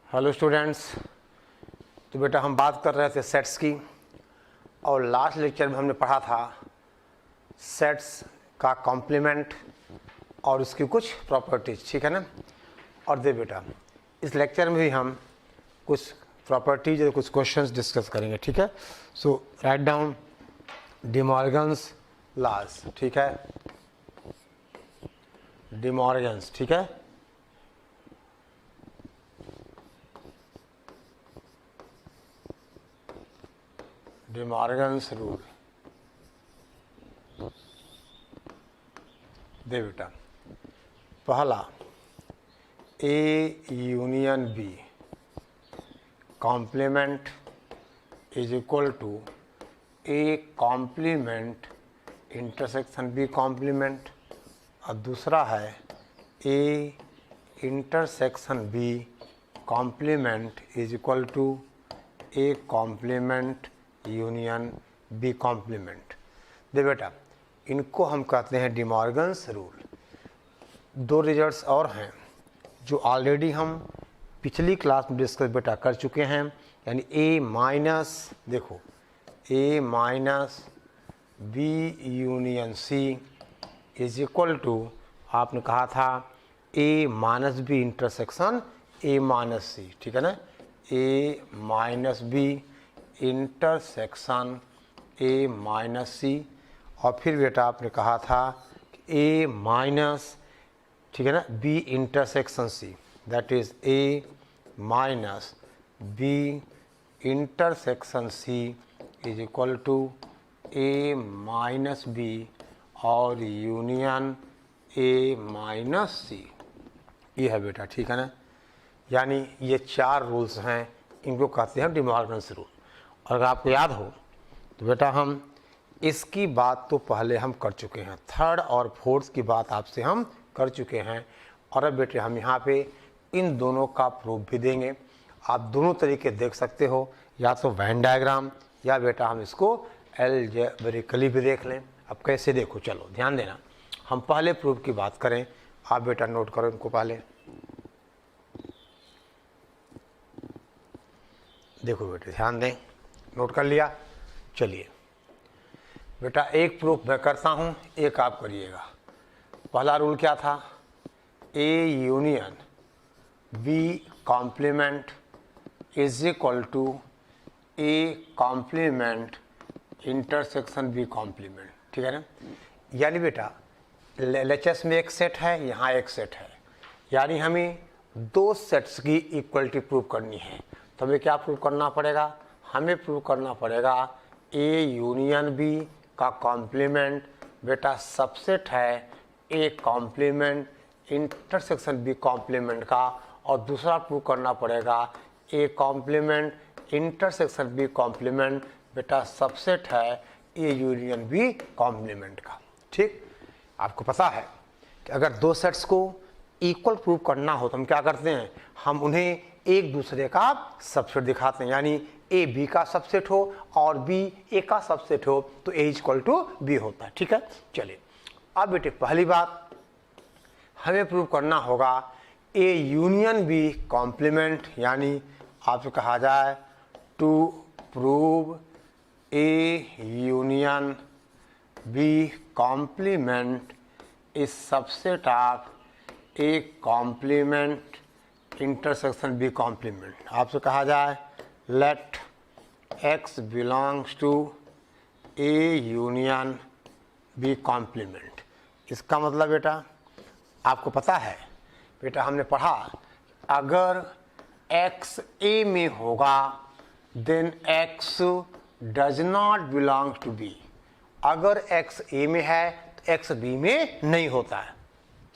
Hello students. तो बेटा हम बात कर रहे थे सेट्स की और लास्ट लेक्चर में हमने पढ़ा था सेट्स का कॉम्प्लीमेंट और उसकी कुछ प्रॉपर्टीज, ठीक है ना। और दे बेटा इस लेक्चर में भी हम कुछ प्रॉपर्टीज और कुछ क्वेश्चंस डिस्कस करेंगे, ठीक है। So write down De Morgan's laws, ठीक है, डी मॉर्गन्स, ठीक है। डी मॉर्गन्स रूल दे बेटा। पहला A union B complement is equal to A complement intersection B complement, और दूसरा है A intersection B complement is equal to A complement union B complement. दे बेटा इनको हम कहते हैं डी मॉर्गन्स रूल। दो रिजल्ट्स और हैं जो ऑलरेडी हम पिछली क्लास में डिस्कस बेटा कर चुके हैं, यानी ए माइनस, देखो A minus B union C is equal to, आपने कहा था A minus B intersection A minus C, ठीक है ना, A minus B intersection A minus C. और फिर बेटा आपने कहा था ए माइनस, ठीक है ना, B intersection C, that is A minus B intersection C is equal to A minus B और यूनियन ए माइनस सी। ये है बेटा, ठीक है ना। यानी ये चार रूल्स हैं, इनको कहते हैं डी मॉर्गन्स रूल। और अगर आपको याद हो तो बेटा हम इसकी बात तो पहले हम कर चुके हैं, थर्ड और फोर्थ की बात आपसे हम कर चुके हैं। और अब बेटे हम यहाँ पे इन दोनों का प्रूफ भी देंगे। आप दोनों तरीके देख सकते हो, या तो वेन डायग्राम या बेटा हम इसको अलजेब्रिकली भी देख लें। अब कैसे देखो, चलो ध्यान देना। हम पहले प्रूफ की बात करें, आप बेटा नोट करो इनको पहले। देखो बेटे ध्यान दें, नोट कर लिया। चलिए बेटा एक प्रूफ मैं करता हूँ, एक आप करिएगा। पहला रूल क्या था, A union B complement is equal to A complement intersection B complement, ठीक है ना। यानी बेटा LHS में एक सेट है, यहाँ एक सेट है, यानी हमें दो सेट्स की इक्वलिटी प्रूव करनी है। तो हमें क्या प्रूव करना पड़ेगा, हमें प्रूव करना पड़ेगा ए यूनियन बी का कॉम्प्लीमेंट बेटा सबसेट है A complement intersection B complement का, और दूसरा प्रूव करना पड़ेगा A complement intersection B complement बेटा सबसेट है ए यूनियन बी कॉम्प्लीमेंट का। ठीक, आपको पता है कि अगर दो सेट्स को इक्वल प्रूव करना हो तो हम क्या करते हैं, हम उन्हें एक दूसरे का सबसेट दिखाते हैं। यानी ए बी का सबसेट हो और बी ए का सबसेट हो तो ए इक्वल टू बी होता है, ठीक है। चलिए अब बेटे पहली बात हमें प्रूव करना होगा ए यूनियन बी कॉम्प्लीमेंट, यानी आपसे कहा जाए to prove A union B complement is subset of A complement intersection B complement. आपसे कहा जाए let X belongs to A union B complement. इसका मतलब बेटा आपको पता है, बेटा हमने पढ़ा अगर एक्स ए में होगा then X does not belongs to B. अगर एक्स ए में है तो एक्स बी में नहीं होता है।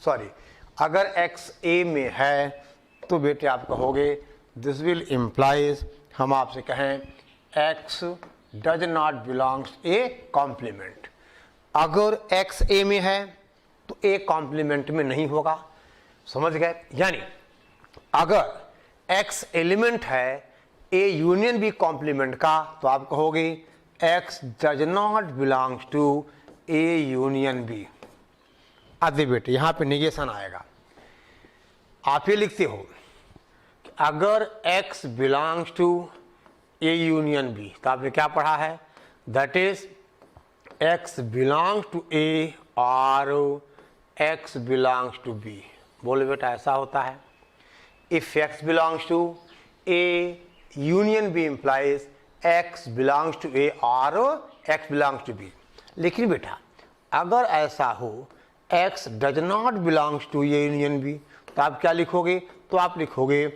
सॉरी, अगर एक्स ए में है तो बेटे आप कहोगे दिस विल इम्प्लाइज, हम आपसे कहें X does not belongs A complement. अगर एक्स ए में है तो ए कॉम्प्लीमेंट में नहीं होगा, समझ गए। यानी अगर एक्स एलिमेंट है ए यूनियन बी कॉम्प्लीमेंट का तो आप कहोगे X does not belongs to A union B. अब बेटे यहाँ पे निगेशन आएगा। आप ये लिखते हो अगर x belongs to A union B, तो आपने क्या पढ़ा है, that is x belongs to A और x बिलोंग्स टू बी। बोलो बेटा ऐसा होता है। If x belongs to A union B implies x belongs to A और x बिलोंग्स टू बी। लेकिन बेटा अगर ऐसा हो x does not belongs to A union B, तो आप क्या लिखोगे, तो आप लिखोगे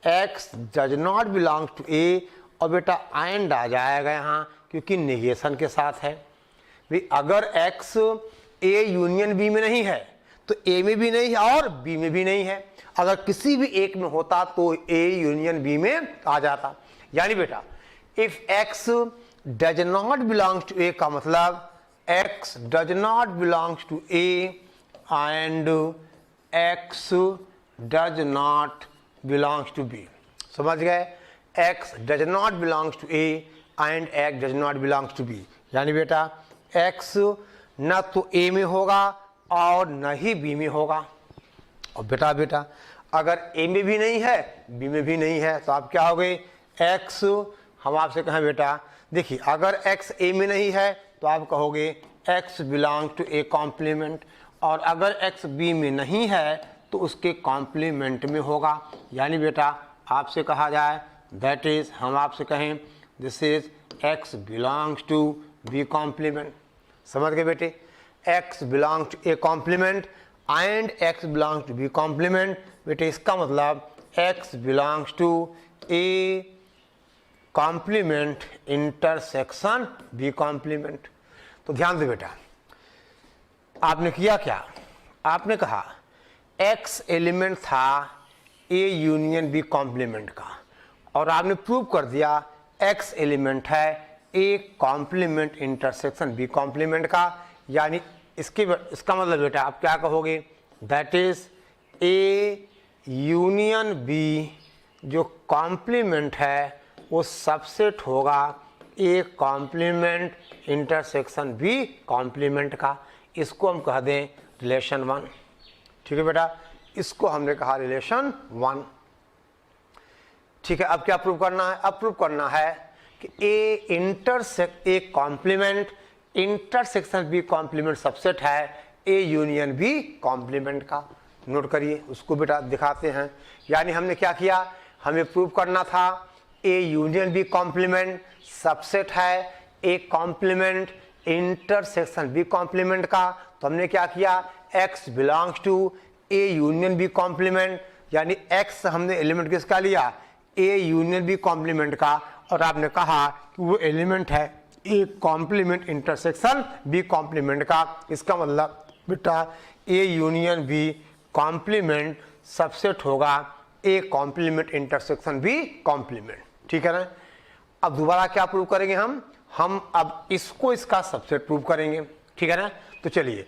x does not belongs to A, और बेटा एंड आ जाएगा यहाँ क्योंकि नेगेशन के साथ है। भाई अगर x ए यूनियन बी में नहीं है तो ए में भी नहीं है और बी में भी नहीं है। अगर किसी भी एक में होता तो ए यूनियन बी में आ जाता। यानी बेटा if x does not belongs to A का मतलब x does not belongs to A and x does not belongs to B. समझ गए, x does not belongs to A and x does not belongs to B. यानी बेटा x न तो a में होगा और न ही b में होगा। और बेटा अगर a में भी नहीं है b में भी नहीं है तो आप क्या हो गए, x, हम आपसे कहें बेटा देखिए अगर x a में नहीं है तो आप कहोगे x belong to A complement, और अगर x b में नहीं है तो उसके कॉम्प्लीमेंट में होगा। यानी बेटा आपसे कहा जाए दैट इज, हम आपसे कहें this is x belongs to B complement. समझ गए बेटे, x belongs to A complement and x belongs to B complement. बेटे इसका मतलब x belongs to A complement intersection B complement. तो ध्यान दे बेटा, आपने किया क्या, आपने कहा x एलिमेंट था ए यूनियन बी कॉम्प्लीमेंट का, और आपने प्रूव कर दिया x एलिमेंट है A complement intersection B complement का। यानी इसका मतलब बेटा आप क्या कहोगे, that is A union B जो कॉम्प्लीमेंट है वो सबसेट होगा A complement intersection B complement का। इसको हम कह दें रिलेशन 1। ठीक है बेटा, इसको हमने कहा रिलेशन 1। ठीक है, अब क्या प्रूव करना है, अब प्रूव करना है कि A complement intersection B complement subset है ए यूनियन बी कॉम्प्लीमेंट का। नोट करिए, उसको बेटा दिखाते हैं। यानी हमने क्या किया, हमें प्रूव करना था A union B complement subset है A complement intersection B complement का। तो हमने क्या किया, x belongs to A union B complement, यानी x हमने एलिमेंट किसका लिया, ए यूनियन बी कॉम्प्लीमेंट का, और आपने कहा कि वो एलिमेंट है A complement intersection B complement का। इसका मतलब बेटा A union B complement subset होगा A complement intersection B complement. ठीक है ना। अब दोबारा क्या प्रूव करेंगे हम अब इसको इसका सबसेट प्रूव करेंगे। ठीक है ना। तो चलिए,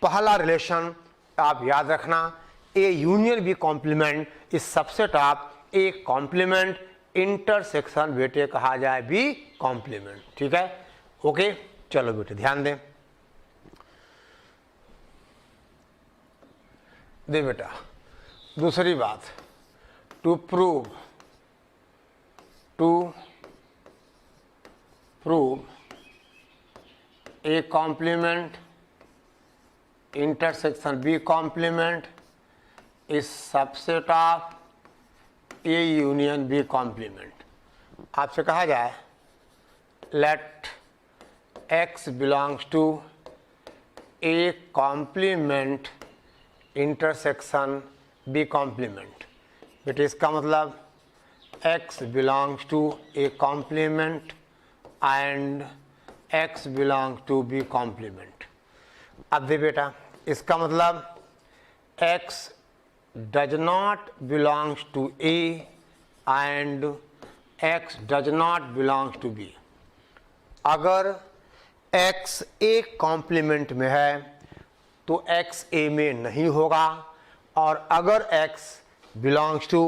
पहला रिलेशन आप याद रखना, A union B complement is subset of A complement intersection बेटे कहा जाए बी कॉम्प्लीमेंट। ठीक है, ओके। चलो बेटे ध्यान दें, दे बेटा दूसरी बात, to prove A complement intersection B complement is subset of A union B complement. आपसे कहा जाए let x belongs to A complement intersection B complement. बेटे इसका मतलब x belongs to A complement and x belongs to B complement. अब दे बेटा इसका मतलब x does not belongs to A and x does not belongs to B। अगर x A complement में है तो x A में नहीं होगा, और अगर x belongs to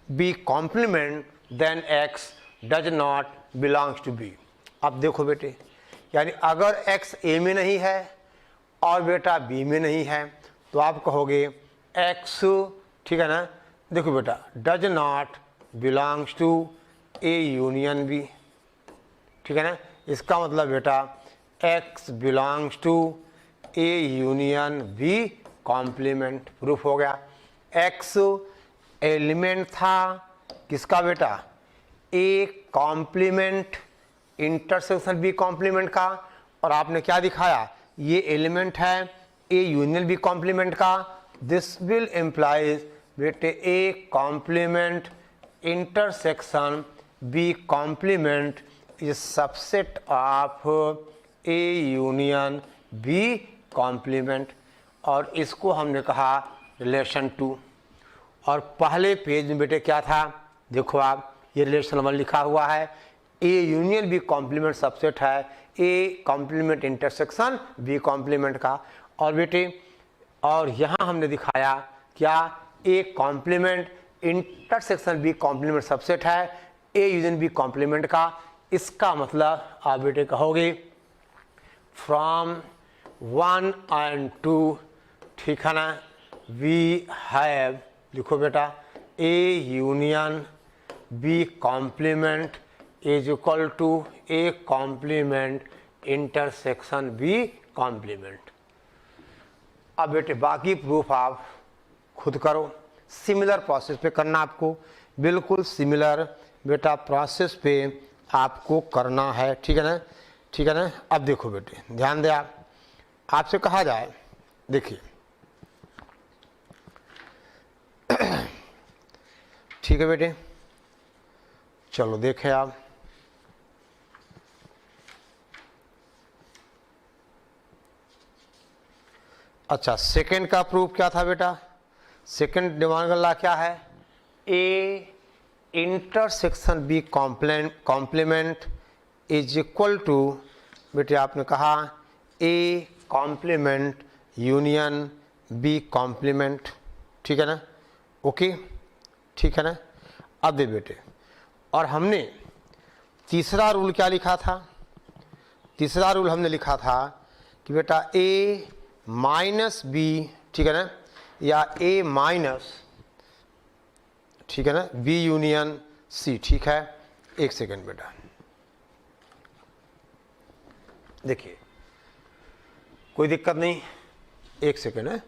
B complement then x does not belongs to B। अब देखो बेटे, यानी अगर x A में नहीं है और बेटा B में नहीं है तो आप कहोगे x, ठीक है ना। देखो बेटा does not belongs to A union B, ठीक है ना। इसका मतलब बेटा x belongs to A union B complement, proof हो गया। x एलिमेंट था किसका बेटा, A complement intersection B complement का, और आपने क्या दिखाया, ये एलिमेंट है ए यूनियन बी कॉम्प्लीमेंट का। दिस विल इम्प्लाइज बेटे A complement intersection B complement is subset of A union B complement, और इसको हमने कहा रिलेशन टू। और पहले पेज में बेटे क्या था, देखो आप, ये रिलेशन नंबर लिखा हुआ है, A union B complement subset है A complement intersection B complement का। और बेटे और यहाँ हमने दिखाया क्या, A complement intersection B complement subset है ए यूनियन बी कॉम्प्लीमेंट का। इसका मतलब आप बेटे कहोगे फ्रॉम 1 and 2, ठीक है ना, वी हैव, लिखो बेटा, A union B complement is equal to A complement intersection B complement. अब बेटे बाकी प्रूफ आप खुद करो, सिमिलर प्रोसेस पे करना आपको, बिल्कुल सिमिलर बेटा प्रोसेस पे आपको करना है, ठीक है ना, ठीक है ना। अब देखो बेटे ध्यान दे, आप आपसे कहा जाए, देखिए ठीक है बेटे, चलो देखें आप, अच्छा सेकंड का प्रूफ क्या था बेटा, सेकंड डिमांड लॉ क्या है, A intersection B complement is equal to, बेटे आपने कहा A complement union B complement, ठीक है ना, ओके, ठीक है ना। अब दे बेटे, और हमने तीसरा रूल क्या लिखा था, तीसरा रूल हमने लिखा था कि बेटा ए माइनस बी, ठीक है ना, या ए माइनस, ठीक है ना, बी यूनियन सी, ठीक है। एक सेकेंड बेटा, देखिए कोई दिक्कत नहीं, एक सेकेंड है,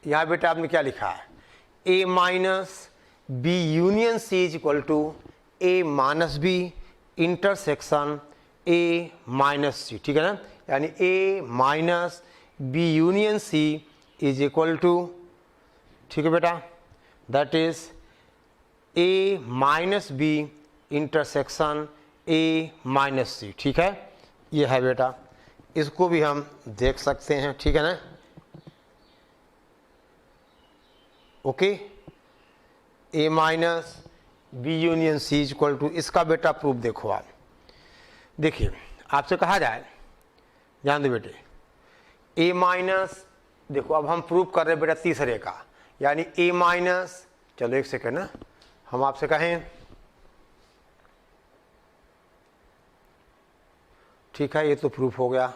यहां बेटा आपने क्या लिखा है, A minus B union C is equal to A minus B intersection A minus C, ठीक है ना, यानी A minus B union C is equal to, ठीक है बेटा, that is A minus B intersection A minus C, ठीक है, ये है बेटा, इसको भी हम देख सकते हैं, ठीक है ना, okay, A minus B union C is equal to, इसका बेटा प्रूफ देखो आप, देखिए आपसे कहा जाए, ध्यान दो बेटे, ए माइनस, देखो अब हम प्रूफ कर रहे हैं बेटा तीसरे का, यानी ए माइनस, चलो एक सेकेंड ना, हम आपसे कहें, ठीक है, ये तो प्रूफ हो गया।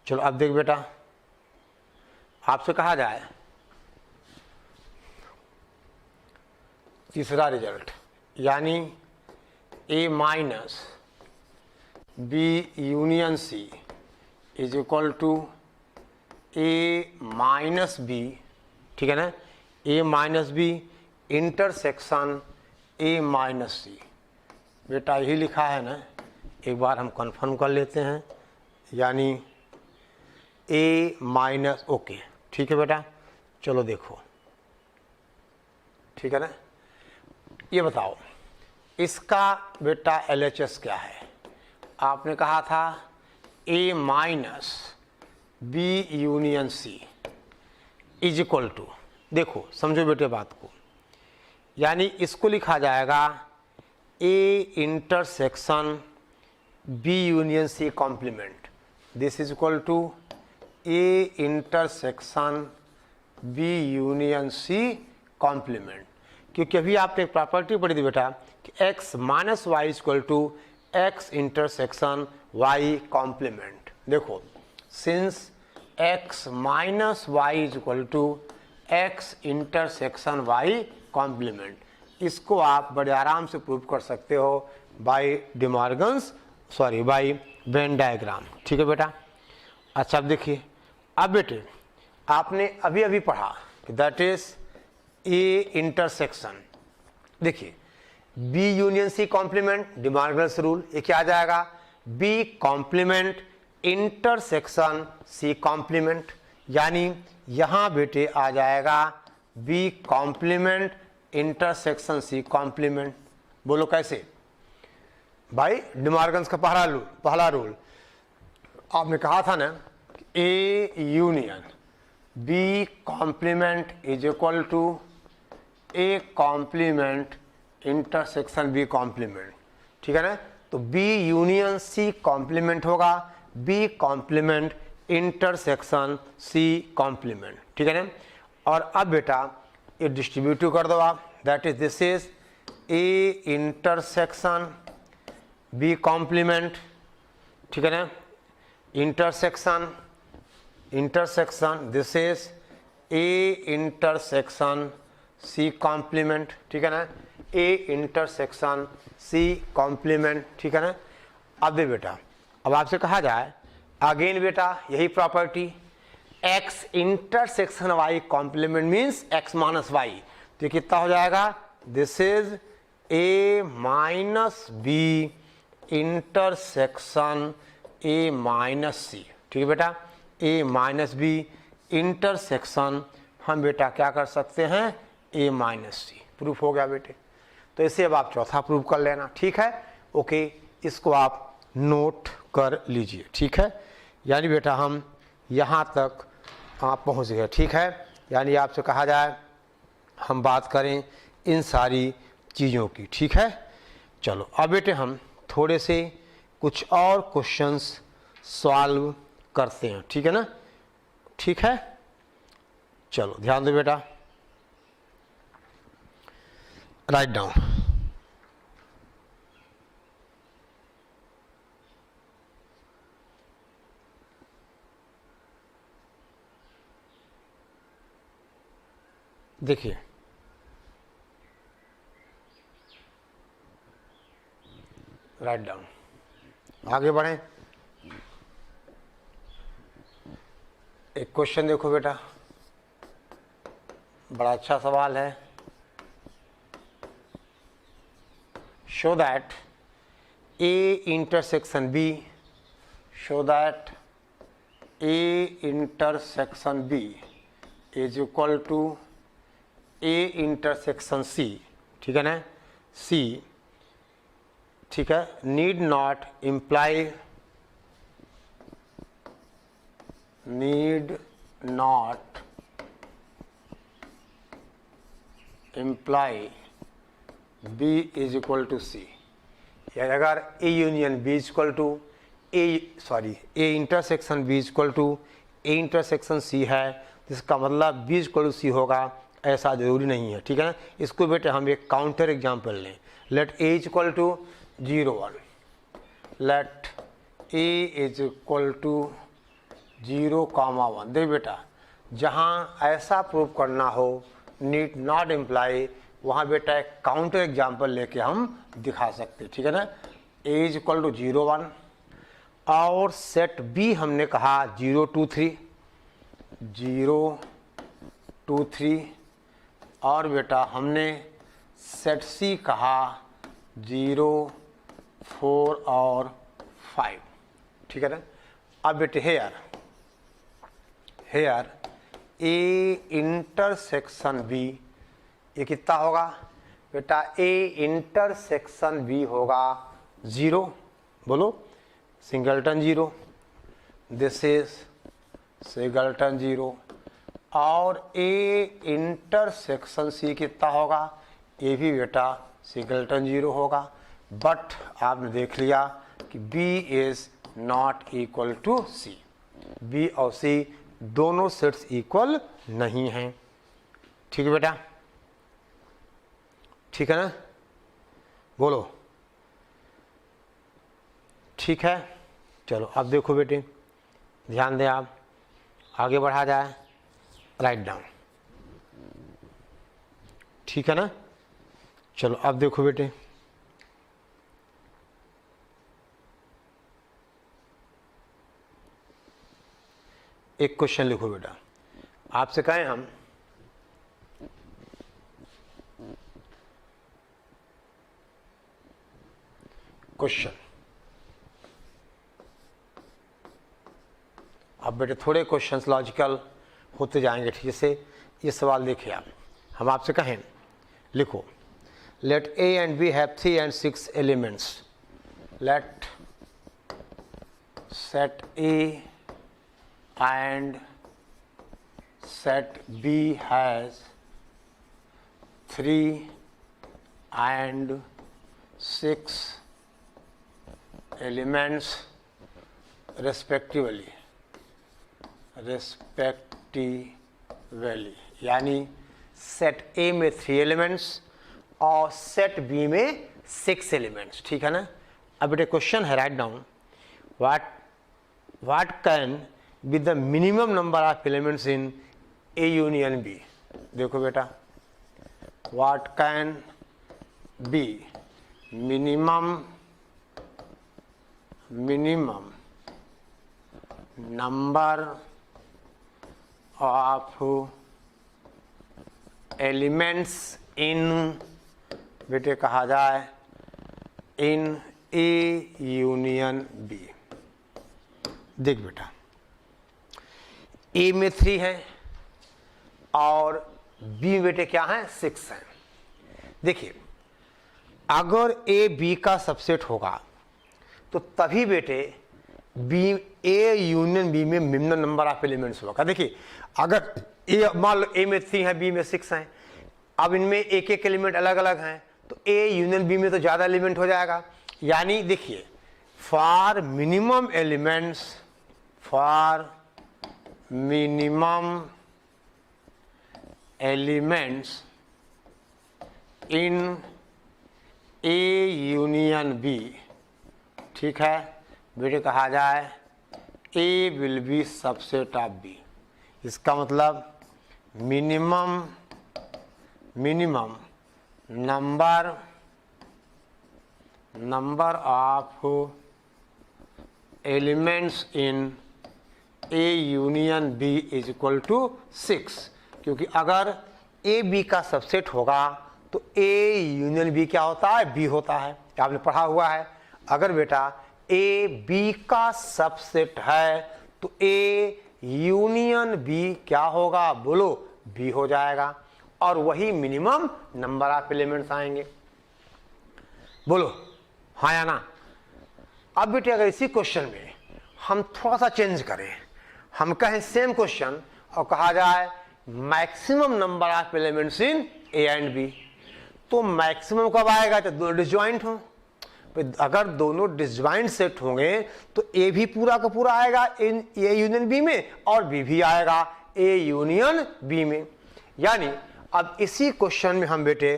चलो अब देख बेटा, आपसे कहा जाए तीसरा रिजल्ट, यानी A minus B union C is equal to A minus B, ठीक है ना, A minus B intersection A minus C, बेटा यही लिखा है ना, एक बार हम कंफर्म कर लेते हैं, यानी ए माइनस, ओके, ठीक है बेटा, चलो देखो, ठीक है ना, ये बताओ इसका बेटा LHS क्या है, आपने कहा था A minus B union C is equal to, देखो समझो बेटे बात को, यानी इसको लिखा जाएगा A intersection B union C complement, this is equal to A intersection B union C complement, क्योंकि अभी आपने एक प्रॉपर्टी पढ़ी थी बेटा कि x minus Y is equal to X intersection y complement, देखो since x minus Y is equal to X intersection Y complement. इसको आप बड़े आराम से प्रूव कर सकते हो बाय बाय वेन डायग्राम। ठीक है बेटा। अच्छा अब देखिए, अब बेटे आपने अभी अभी पढ़ा कि दैट इज ए इंटरसेक्शन। देखिए B union C complement, De Morgan's rule, ये क्या आ जाएगा, B complement intersection C complement, यानी यहां बेटे आ जाएगा B complement intersection C complement. बोलो कैसे भाई, डिमॉर्गन्स का पहला रूल आपने कहा था ना, A union B complement is equal to A complement intersection B complement. ठीक है ना, तो बी यूनियन सी कॉम्प्लीमेंट होगा B complement intersection C complement. ठीक है ना, और अब बेटा ये डिस्ट्रीब्यूटिव कर दो आप, that is this is A intersection B complement. ठीक है ना, intersection this is A intersection C complement. ठीक है ना, ए इंटरसेक्शन सी कॉम्प्लीमेंट। ठीक है ना, अब दे बेटा, अब आपसे कहा जाए अगेन बेटा यही property, X intersection Y complement means X minus Y, तो कितना हो जाएगा, this is A minus B intersection A minus C. ठीक है बेटा, ए माइनस बी इंटरसेक्शन हम बेटा क्या कर सकते हैं, ए माइनस सी। प्रूफ हो गया बेटे। तो इसे अब आप चौथा प्रूफ कर लेना। ठीक है, ओके, इसको आप नोट कर लीजिए। ठीक है, यानी बेटा हम यहाँ तक आप पहुँच गए। ठीक है, यानी आपसे कहा जाए हम बात करें इन सारी चीज़ों की। ठीक है, चलो अब बेटे हम थोड़े से कुछ और क्वेश्चंस सॉल्व करते हैं। ठीक है ना, ठीक है, चलो ध्यान दो बेटा, राइट डाउन। देखिए राइट डाउन, आगे बढ़ें। एक क्वेश्चन देखो बेटा, बड़ा अच्छा सवाल है। Show that A intersection B, show that A intersection B is equal to A intersection C. ठीक है ना, सी, ठीक है, need not imply B is equal to C. यानी अगर A union B is equal to A intersection B is equal to A intersection C है, जिसका मतलब B is equal to C होगा, ऐसा जरूरी नहीं है। ठीक है ना, इसको बेटे हम एक काउंटर एग्जाम्पल लें। Let A is equal to 0 1, let A is equal to 0, 1। देख बेटा, जहाँ ऐसा प्रूव करना हो नीड नॉट इम्प्लाई, वहाँ बेटा एक काउंटर एग्जाम्पल लेके हम दिखा सकते। ठीक है ना, ए इज इक्वल टू 0 1 और सेट बी हमने कहा 0 2 3 और बेटा हमने सेट सी कहा 0 4 और 5। ठीक है ना, अब बेटे हेयर ए इंटरसेक्शन बी, ये कितना होगा बेटा, ए इंटरसेक्शन बी होगा 0, बोलो सिंगलटन 0, दिस इज सिंगलटन 0, और ए इंटरसेक्शन सी कितना होगा, ये भी बेटा सिंगलटन 0 होगा। बट आपने देख लिया कि B is not equal to C, B और सी दोनों सेट्स इक्वल नहीं हैं। ठीक है बेटा, ठीक है ना, बोलो ठीक है। चलो अब देखो बेटे, ध्यान दें आप, आगे बढ़ा जाए, राइट डाउन। ठीक है ना। चलो अब देखो बेटे, एक क्वेश्चन लिखो बेटा, आपसे कहें हम क्वेश्चन, अब बेटे थोड़े क्वेश्चंस लॉजिकल होते जाएंगे। ठीक से ये सवाल देखिए आप, हम आपसे कहें लिखो, let A and B have 3 and 6 elements, let set A and set B has 3 and 6 elements respectively, यानी सेट ए में 3 एलिमेंट्स और सेट बी में 6 एलिमेंट्स। ठीक है ना। अब बेटे क्वेश्चन है, write down what can be the minimum number of elements in A union B. देखो बेटा, what can be minimum number of elements in, बेटे कहा जाए इन ए यूनियन बी। देख बेटा, ए में 3 है और बी में बेटे क्या है 6 है। देखिए, अगर ए बी का सबसेट होगा तो तभी बेटे बी ए यूनियन बी में मिनिमम नंबर ऑफ एलिमेंट्स होगा। देखिए, अगर ए मान लो ए में 3 है, बी में 6 है, अब इनमें एक एक एलिमेंट अलग अलग हैं तो ए यूनियन बी में तो ज़्यादा एलिमेंट हो जाएगा। यानी देखिए, for minimum elements, for minimum elements in A union B, ठीक है बेटे, कहा जाए A will be subset of B. इसका मतलब minimum number of elements in A union B is equal to 6, क्योंकि अगर ए बी का सबसेट होगा तो ए यूनियन बी क्या होता है, बी होता है। आपने पढ़ा हुआ है, अगर बेटा ए बी का सबसेट है तो ए यूनियन बी क्या होगा, बोलो बी हो जाएगा, और वही मिनिमम नंबर ऑफ एलिमेंट्स आएंगे। बोलो हाँ या ना। अब बेटे अगर इसी क्वेश्चन में हम थोड़ा सा चेंज करें, हम कहें सेम क्वेश्चन और कहा जाए maximum number of elements in A and B, तो मैक्सिमम कब आएगा, तो दोनों डिसजॉइंट हो। अगर दोनों डिसजॉइंट सेट होंगे तो ए भी पूरा का पूरा आएगा इन ए यूनियन बी में और बी भी आएगा ए यूनियन बी में। यानी अब इसी क्वेश्चन में हम बेटे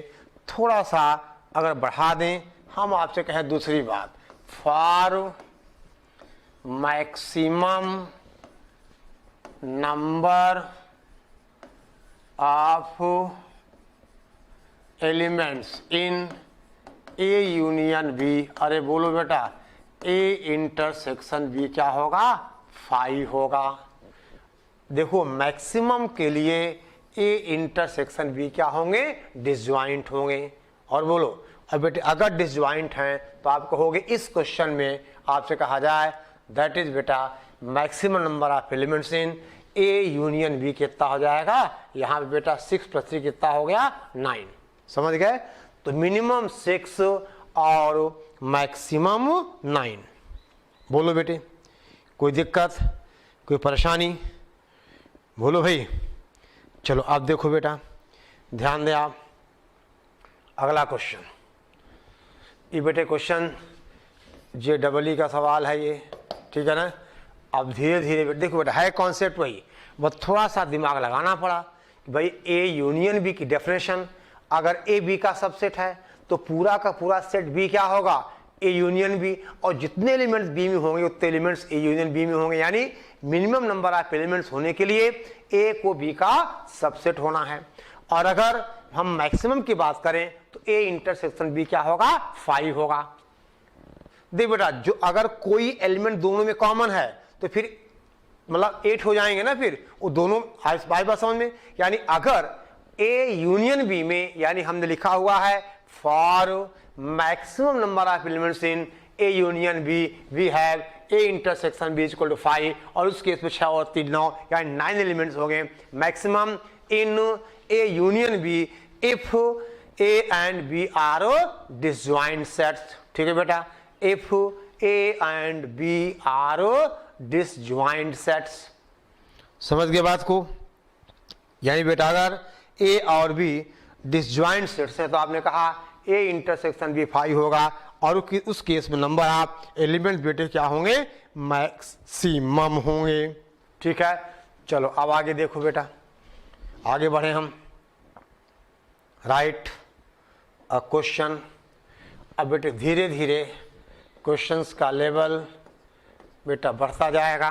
थोड़ा सा अगर बढ़ा दें, हम आपसे कहें दूसरी बात, for maximum number of elements in A union B, अरे बोलो बेटा ए इंटरसेक्शन बी क्या होगा, 5 होगा। देखो मैक्सिमम के लिए ए इंटरसेक्शन बी क्या होंगे, डिसजॉइंट होंगे। और बोलो अब बेटे अगर डिसजॉइंट हैं तो आप कहोगे इस क्वेश्चन में आपसे कहा जाए दैट इज बेटा maximum number of elements in A union B कितना हो जाएगा, यहाँ पे बेटा 6 + 3 कितना हो गया, 9। समझ गए। तो मिनिमम 6 और मैक्सिमम 9। बोलो बेटे कोई दिक्कत, कोई परेशानी, बोलो भाई। चलो आप देखो बेटा, ध्यान दें आप, अगला क्वेश्चन, ये बेटे क्वेश्चन JEE का सवाल है ये, ठीक है ना। अब धीरे धीरे देखो बेटा है कॉन्सेप्ट वही, बस थोड़ा सा दिमाग लगाना पड़ा कि भाई ए यूनियन बी की डेफिनेशन, अगर ए बी का सबसेट है तो पूरा का पूरा सेट बी क्या होगा, ए यूनियन बी, और जितने एलिमेंट्स बी में होंगे उतने एलिमेंट्स ए यूनियन बी में होंगे। यानी मिनिमम नंबर ऑफ एलिमेंट्स होने के लिए ए को बी का सबसेट होना है। और अगर हम मैक्सिमम की बात करें तो ए इंटरसेक्शन बी क्या होगा, 5 होगा। देख बेटा, जो अगर कोई एलिमेंट दोनों में कॉमन है तो फिर मतलब 8 हो जाएंगे ना, फिर वो दोनों बाई बात समझ में। यानी अगर ए यूनियन बी में, यानी हमने लिखा हुआ है for maximum number of elements in A union B we have A intersection B equal to 5, और उस केस में 6 और 3 9, यानी 9 एलिमेंट्स हो गए maximum in A union B if A and B are disjoint sets. ठीक है बेटा, if A and B are disjoint sets. समझ गए बात को? यानी बेटा अगर ए और बी डिसजॉइंट सेट्स हैं तो आपने कहा ए इंटरसेक्शन बी 5 होगा, और उस केस में नंबर ऑफ एलिमेंट बेटे क्या होंगे, मैक्सिमम होंगे। ठीक है, चलो अब आगे देखो बेटा, आगे बढ़े हम। Right a question. अब बेटे धीरे धीरे क्वेश्चंस का लेवल बेटा बढ़ता जाएगा,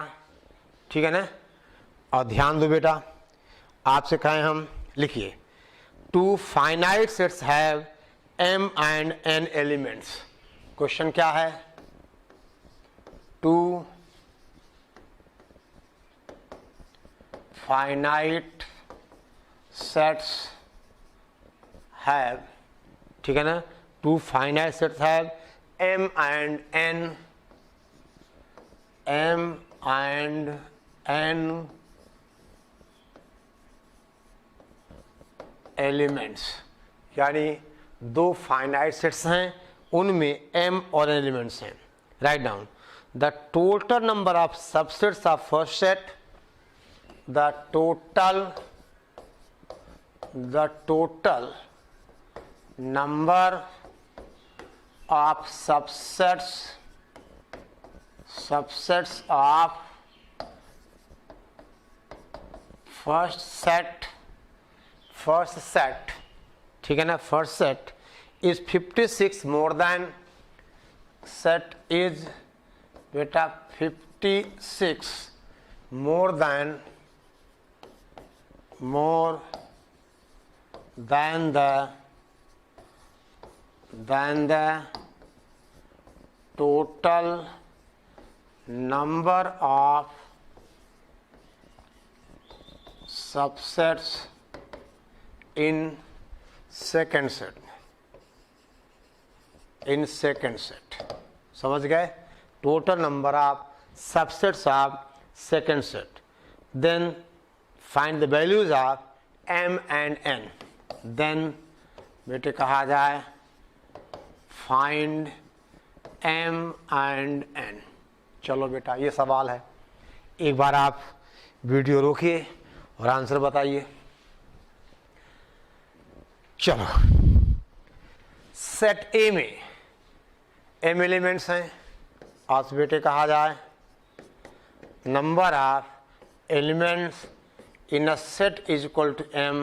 ठीक है ना। और ध्यान दो बेटा, आपसे कहें हम, लिखिए two finite sets have m and n elements. Question क्या है, टू फाइनाइट सेट्स हैव, ठीक है ना, two finite sets have m and n elements. यानी दो फाइनाइट सेट्स हैं, उनमें m और n एलिमेंट्स हैं। Write down the total number of subsets of first set, the total number of subsets of first set, ठीक है ना, first set is 56 more than, set is बेटा 56 more then the total number of subsets in second set। समझ गए? Total number of subsets of second set. Then find the values of m and n। देन बेटे कहा जाए find m and n। चलो बेटा ये सवाल है, एक बार आप वीडियो रोकिए और आंसर बताइए। चलो, सेट ए में m एलिमेंट्स हैं, और बेटे कहा जाए number of elements in a set is equal to m।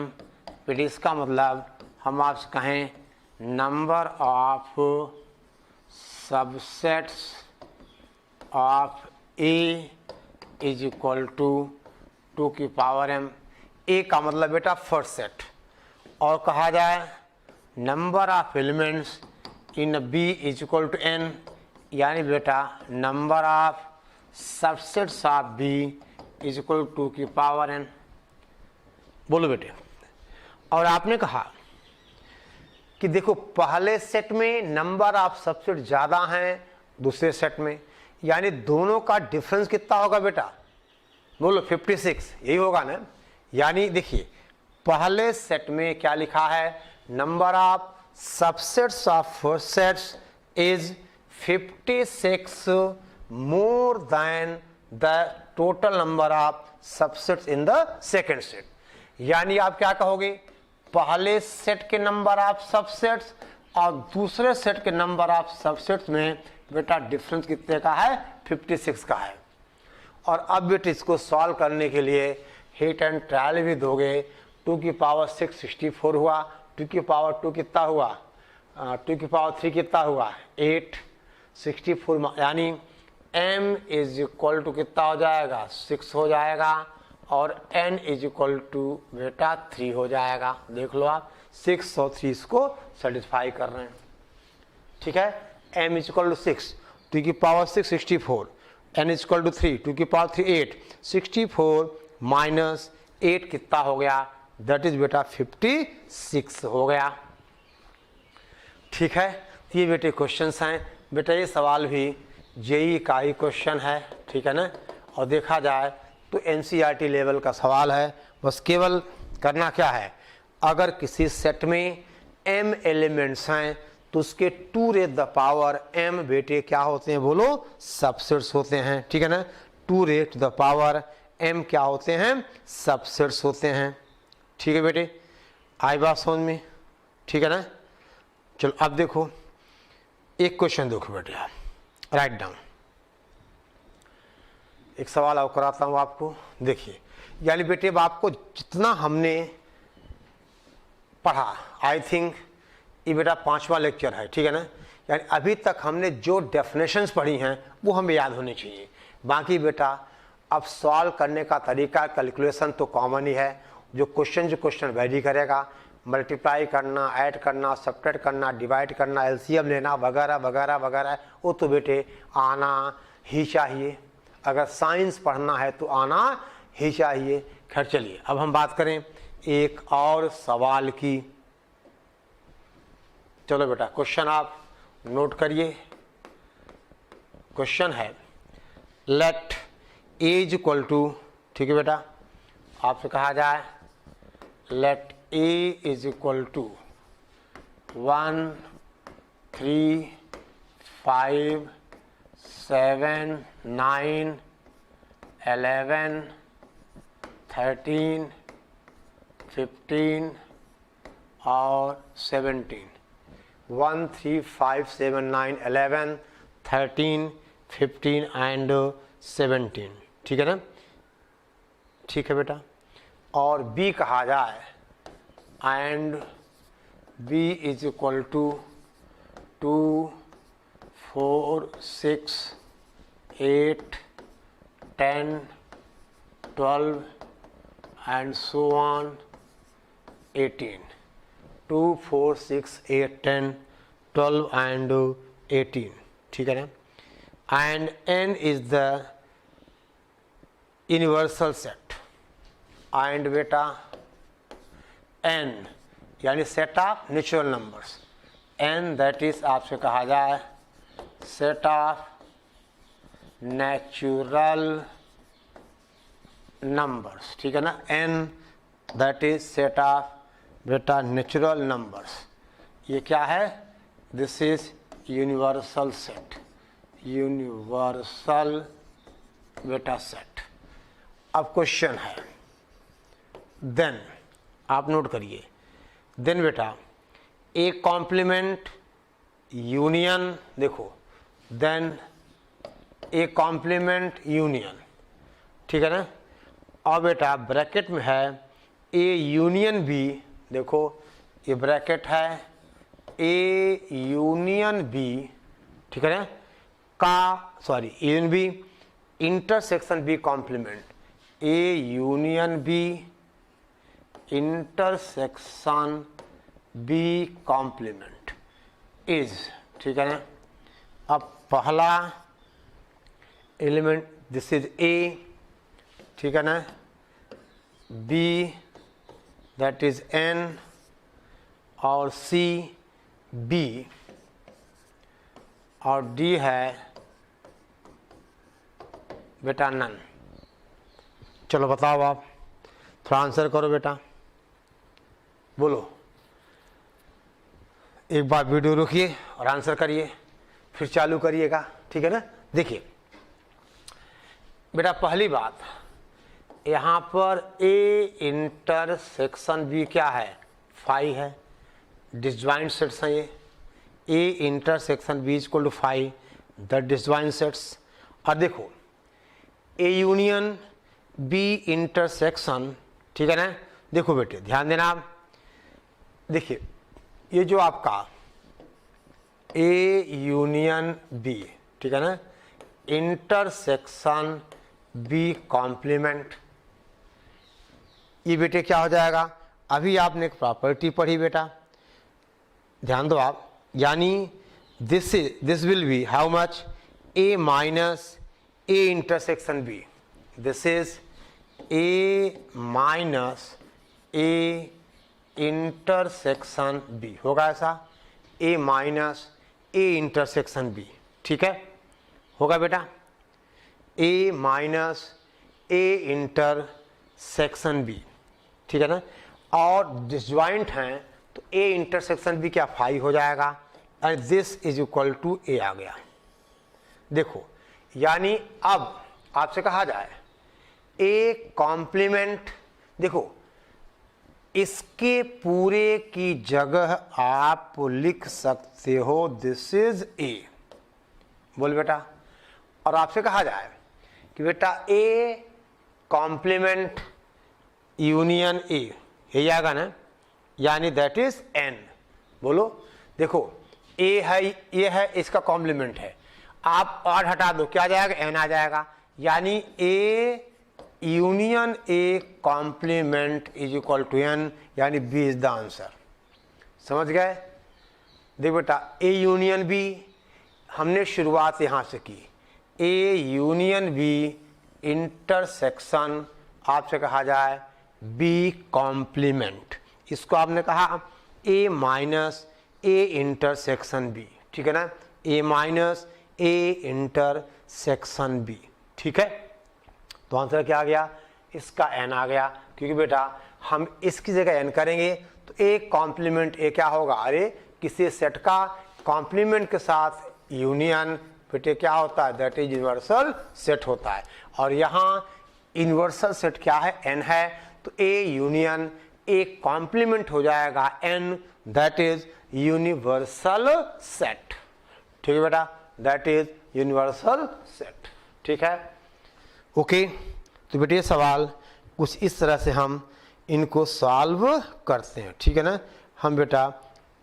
बेटे इसका मतलब हम आपसे कहें number of subsets of A is equal to 2 की पावर m। ए का मतलब बेटा फर्स्ट सेट, और कहा जाए number of elements in B is equal to n, यानी बेटा number of subsets of B is equal to 2 की पावर n। बोलो बेटे। और आपने कहा कि देखो पहले सेट में नंबर ऑफ सबसेट ज़्यादा हैं दूसरे सेट में, यानी दोनों का डिफरेंस कितना होगा बेटा, बोलो 56, यही होगा ना। यानी देखिए पहले सेट में क्या लिखा है, number of subsets of first sets is 56 more then the total number of subsets in the second set. यानी आप क्या कहोगे, पहले सेट के नंबर ऑफ सबसेट्स और दूसरे सेट के नंबर ऑफ सबसेट्स में बेटा डिफरेंस कितने का है, 56 का है। और अब बेटा इसको सॉल्व करने के लिए हिट एंड ट्रायल भी दोगे। 2 की पावर 6 64 हुआ, 2 की पावर 2 कितना हुआ, 2 की पावर 3 कितना हुआ 8, 64 यानी m इज इक्वल टू कितना हो जाएगा 6 हो जाएगा, और n इज इक्वल टू बेटा 3 हो जाएगा। देख लो आप 6 और 3 इसको सेटिस्फाई कर रहे हैं। ठीक है, m इज इक्वल टू 6, 2 की power 6 64, n is equal to 3, 2 की पावर 3 8, 64 माइनस 8 कितना हो गया, दैट इज बेटा 56 हो गया। ठीक है, ये बेटे क्वेश्चंस हैं बेटा, ये सवाल भी जेई का ही क्वेश्चन है। ठीक है ना, और देखा जाए तो एनसीईआरटी लेवल का सवाल है। बस केवल करना क्या है, अगर किसी सेट में m एलिमेंट्स हैं तो उसके 2 रेज़ द पावर m बेटे क्या होते हैं, बोलो सबसेट्स होते हैं। ठीक है ना, 2 रेज़ द पावर m क्या होते हैं, सबसेट्स होते हैं। ठीक है बेटे, आई बात समझ में। ठीक है ना, चलो अब देखो एक क्वेश्चन देखो बेटे, आप राइट डाउन। एक सवाल और कराता हूँ आपको, देखिए। यानी बेटे अब आपको जितना हमने पढ़ा, आई थिंक ये बेटा 5वां लेक्चर है। ठीक है ना, यानी अभी तक हमने जो डेफिनेशंस पढ़ी हैं वो हमें याद होनी चाहिए। बाकी बेटा अब सॉल्व करने का तरीका, कैलकुलेशन तो कॉमन ही है। जो क्वेश्चन वेरी करेगा, मल्टीप्लाई करना, ऐड करना, सब्ट्रैक्ट करना, डिवाइड करना, एलसीएम लेना वगैरह वगैरह वगैरह, वो तो बेटे आना ही चाहिए। अगर साइंस पढ़ना है तो आना ही चाहिए। खैर चलिए, अब हम बात करें एक और सवाल की। चलो बेटा, क्वेश्चन आप नोट करिए। क्वेश्चन है let A is equal to, ठीक है बेटा, आपसे कहा जाए let A is equal to 1 3 5 7 9 11 13 15 और 17। 1 3 5 7 9 11 13 15 एंड 17। ठीक है ना, ठीक है बेटा। और b कहा जाए and b is equal to 2 4 6 8 10 12 and so on 18। 2 4 6 8 10 12 and 18। ठीक है ना, and n is the universal set and बेटा n यानी set of natural numbers, n that is आपसे कहा जाए सेट ऑफ नेचुरल नंबर्स। ठीक है ना, n that is set of बेटा नेचुरल नंबर्स। ये क्या है, this is universal set, universal बेटा सेट। अब क्वेश्चन है देन, आप नोट करिए, देन बेटा ए कॉम्प्लीमेंट यूनियन, देखो देन ए कॉम्प्लीमेंट यूनियन। ठीक है ना, और बेटा ब्रैकेट में है ए यूनियन बी, देखो ये ब्रैकेट है ए यूनियन बी। ठीक है ना, का sorry union B intersection B complement, A union B intersection B complement is. ठीक है ना, अब पहला एलिमेंट दिस इज ए, ठीक है ना, बी दैट इज एन और सी बी और डी है बेटा नन। चलो बताओ, आप थोड़ा आंसर करो बेटा, बोलो। एक बार वीडियो रोकिए और आंसर करिए, फिर चालू करिएगा। ठीक है ना, देखिए बेटा पहली बात, यहाँ पर ए इंटरसेक्शन बी क्या है, फाई है, डिसजॉइंट सेट्स हैं ये। A intersection B equal to phi the disjoint sets. और देखो ए यूनियन बी इंटरसेक्शन, ठीक है ना, देखो बेटे ध्यान देना आप, देखिए ये जो आपका ए यूनियन बी, ठीक है ना, इंटरसेक्शन बी कॉम्प्लीमेंट, ये बेटे क्या हो जाएगा, अभी आपने एक प्रॉपर्टी पढ़ी बेटा, ध्यान दो आप, यानी this will be how much, A minus A intersection B, this is A minus A intersection B, होगा ऐसा, A minus A intersection B, ठीक है, होगा बेटा, A minus A intersection B, ठीक है ना, और डिसजॉइंट हैं तो ए इंटरसेक्शन बी क्या फाई हो जाएगा, and this is equal to A आ गया। देखो यानी अब आपसे कहा जाए ए कॉम्प्लीमेंट, देखो इसके पूरे की जगह आप लिख सकते हो दिस इज ए, बोल बेटा, और आपसे कहा जाए कि बेटा ए कॉम्प्लीमेंट यूनियन ए, यही आएगा ना, यानी दैट इज एन, बोलो, देखो ए है, ये है, इसका कॉम्प्लीमेंट है, आप और हटा दो क्या आ जाएगा, एन आ जाएगा, यानी A union A complement is equal to N, यानी बी इज द आंसर। समझ गए? देख बेटा ए यूनियन बी, हमने शुरुआत यहां से की, ए यूनियन बी इंटरसेक्शन आपसे कहा जाए बी कॉम्प्लीमेंट, इसको आपने कहा ए माइनस ए इंटरसेक्शन बी, ठीक है ना, A minus A intersection B, ठीक है, तो आंसर क्या आ गया, इसका एन आ गया, क्योंकि बेटा हम इसकी जगह एन करेंगे तो ए कॉम्प्लीमेंट ए क्या होगा, अरे किसी सेट का कॉम्प्लीमेंट के साथ यूनियन बेटे क्या होता है, दैट इज यूनिवर्सल सेट होता है, और यहाँ यूनिवर्सल सेट क्या है, एन है, तो ए यूनियन ए कॉम्प्लीमेंट हो जाएगा N, that is universal set, ठीक है बेटा, दैट इज यूनिवर्सल सेट, ठीक है, ओके। तो बेटे ये सवाल कुछ इस तरह से हम इनको सॉल्व करते हैं, ठीक है ना, हम बेटा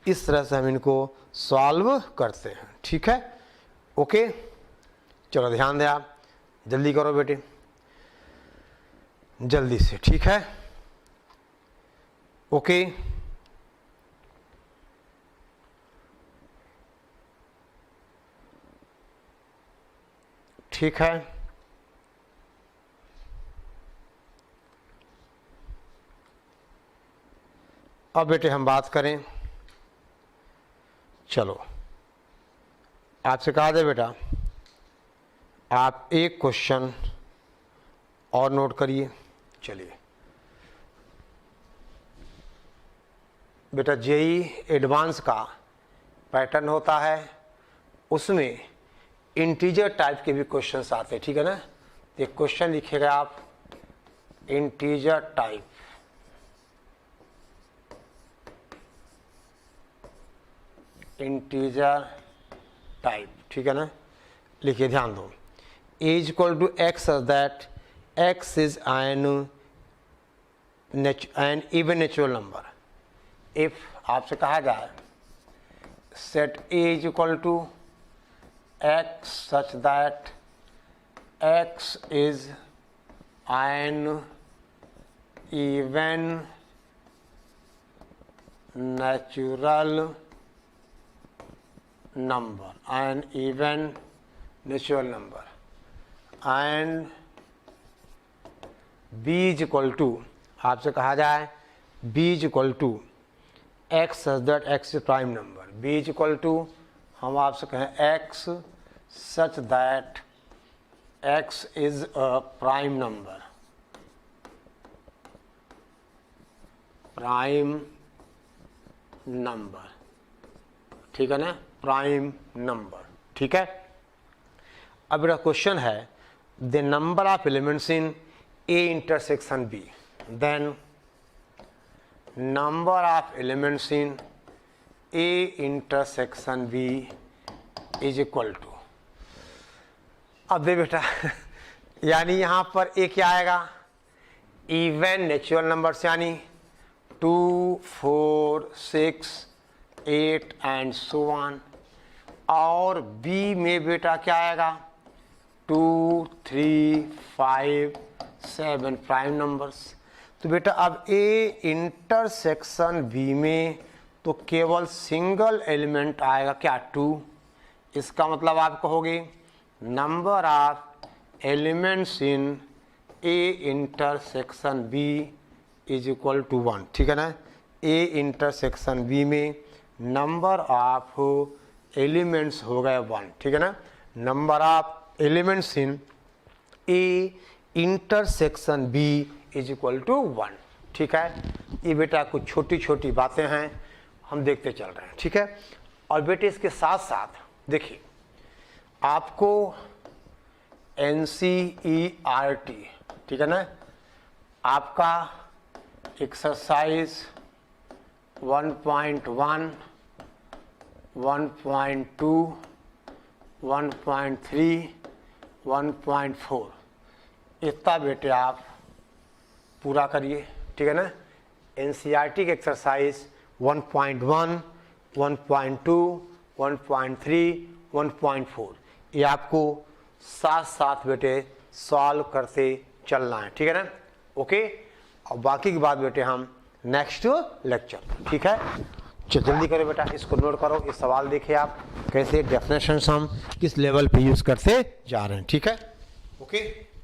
इस तरह से हम इनको सॉल्व करते हैं, ठीक है, ओके। चलो ध्यान दें आप, जल्दी करो बेटे, जल्दी से, ठीक है, ओके। ठीक है, अब बेटे हम बात करें, चलो आपसे कहा जाए बेटा आप एक क्वेश्चन और नोट करिए, चलिए बेटा जेई एडवांस का पैटर्न होता है, उसमें इंटीजर टाइप के भी क्वेश्चंस आते हैं, ठीक है ना, एक क्वेश्चन लिखेगा आप इंटीजर टाइप, इंटीजर टाइप, ठीक है ना, लिखिए ध्यान दो, is equal to x that x is an even natural number, if आपसे कहा जाए set A is equal to x such that x is an even natural number, an even natural number, and b is equal to, आपसे कहा जाए b is equal to x such that x is prime number, b is equal to हम आपसे कहें x such that x is a prime number, prime number, ठीक है ना, prime number, ठीक है। अब मेरा क्वेश्चन है the number of elements in A intersection B, then number of elements in A intersection B is equal to, अब दे बेटा यानी यहां पर ए क्या आएगा, इवन नेचुरल नंबर्स, यानी 2 4 6 8 एंड सो ऑन, और बी में बेटा क्या आएगा 2 3 5 7 प्राइम नंबर्स। तो तो बेटा अब ए इंटरसेक्शन बी में तो केवल सिंगल एलिमेंट आएगा क्या, 2। इसका मतलब आप कहोगे number of elements in A intersection B is equal to 1, ठीक है ना। ए इंटरसेक्शन बी में नंबर ऑफ एलिमेंट्स हो गए 1, ठीक है ना। Number of elements in A intersection B is equal to 1, ठीक है। ये बेटा कुछ छोटी छोटी बातें हैं, हम देखते चल रहे हैं, ठीक है। और बेटे इसके साथ साथ देखिए आपको NCERT, ठीक है ना, आपका एक्सरसाइज 1.1, 1.2, 1.3, 1.4 इतना बेटे आप पूरा करिए, ठीक है ना। NCERT के एक्सरसाइज 1.1, 1.2, 1.3, 1.4 ये आपको साथ साथ बेटे सॉल्व करते चलना है, ठीक है ना। ओके, और बाकी की बात बेटे हम नेक्स्ट लेक्चर, ठीक है। जल्दी करो बेटा, इसको नोट करो। इस सवाल देखिए आप कैसे डेफिनेशंस हम किस लेवल पे यूज करते जा रहे हैं, ठीक है। ओके।